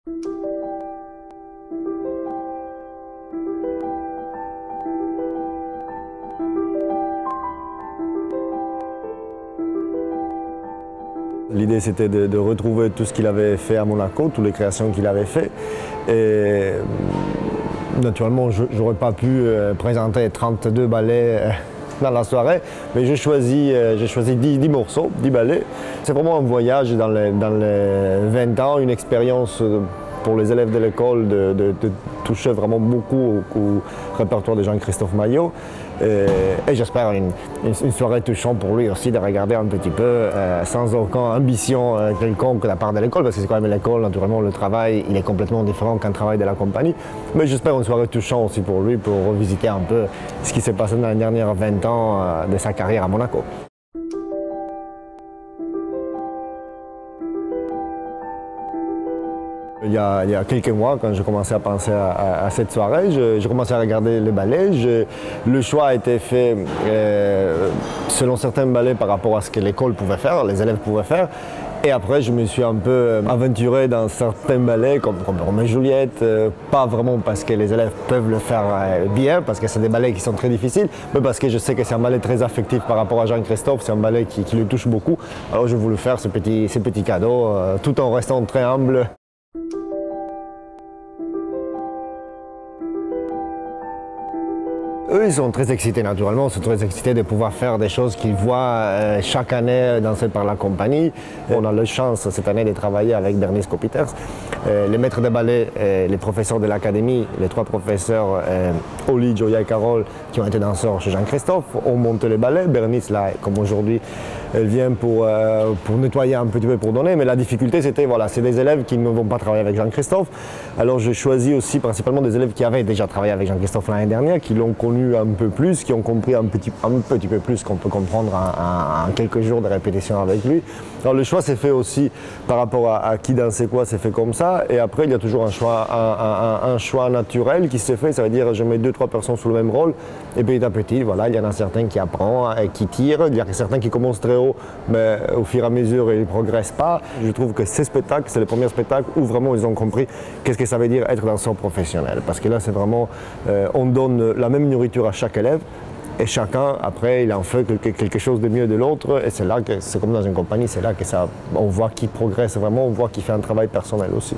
L'idée c'était de retrouver tout ce qu'il avait fait à Monaco, toutes les créations qu'il avait fait. Et naturellement, je n'aurais pas pu présenter 32 ballets dans la soirée, mais j'ai choisi 10 morceaux, 10 ballets. C'est vraiment un voyage dans les 20 ans, une expérience pour les élèves de l'école de toucher vraiment beaucoup au répertoire de Jean-Christophe Maillot. Et j'espère une soirée touchante pour lui aussi de regarder un petit peu sans aucune ambition quelconque de la part de l'école, parce que c'est quand même l'école, naturellement le travail il est complètement différent qu'un travail de la compagnie. Mais j'espère une soirée touchante aussi pour lui, pour revisiter un peu ce qui s'est passé dans les dernières 20 ans de sa carrière à Monaco. Il y a quelques mois, quand j'ai commencé à penser à cette soirée, j'ai commencé à regarder les ballets. Le choix a été fait selon certains ballets par rapport à ce que l'école pouvait faire, les élèves pouvaient faire. Et après, je me suis un peu aventuré dans certains ballets, comme Roméo et Juliette, pas vraiment parce que les élèves peuvent le faire bien, parce que c'est des ballets qui sont très difficiles, mais parce que je sais que c'est un ballet très affectif par rapport à Jean-Christophe, c'est un ballet qui le touche beaucoup. Alors j'ai voulu faire ce petit cadeau, tout en restant très humble. Eux, ils sont très excités naturellement, ils sont très excités de pouvoir faire des choses qu'ils voient chaque année dansées par la compagnie. On a la chance cette année de travailler avec Bernice Kopiters, les maîtres de ballet, les professeurs de l'académie, les 3 professeurs, Oli, Joya et Carole, qui ont été danseurs chez Jean-Christophe, ont monté les ballets. Bernice, là, comme aujourd'hui, elle vient pour nettoyer un petit peu, pour donner, mais la difficulté c'était, voilà, c'est des élèves qui ne vont pas travailler avec Jean-Christophe. Alors j'ai choisi aussi principalement des élèves qui avaient déjà travaillé avec Jean-Christophe l'année dernière, qui l'ont connu un peu plus, qui ont compris un petit peu plus qu'on peut comprendre en quelques jours de répétition avec lui. Alors le choix s'est fait aussi par rapport à qui dansait quoi, c'est fait comme ça. Et après il y a toujours un choix naturel qui s'est fait, ça veut dire je mets 2-3 personnes sous le même rôle et petit à petit, voilà, il y en a certains qui apprennent et qui tirent, il y a certains qui commencent très haut, mais au fur et à mesure ils ne progressent pas. Je trouve que ces spectacles, c'est le premier spectacle où vraiment ils ont compris qu'est-ce que ça veut dire être danseur professionnel. Parce que là c'est vraiment, on donne la même nourriture à chaque élève et chacun après il en fait quelque chose de mieux de l'autre, et c'est là que c'est comme dans une compagnie, c'est là que ça, on voit qui progresse vraiment, on voit qui fait un travail personnel aussi.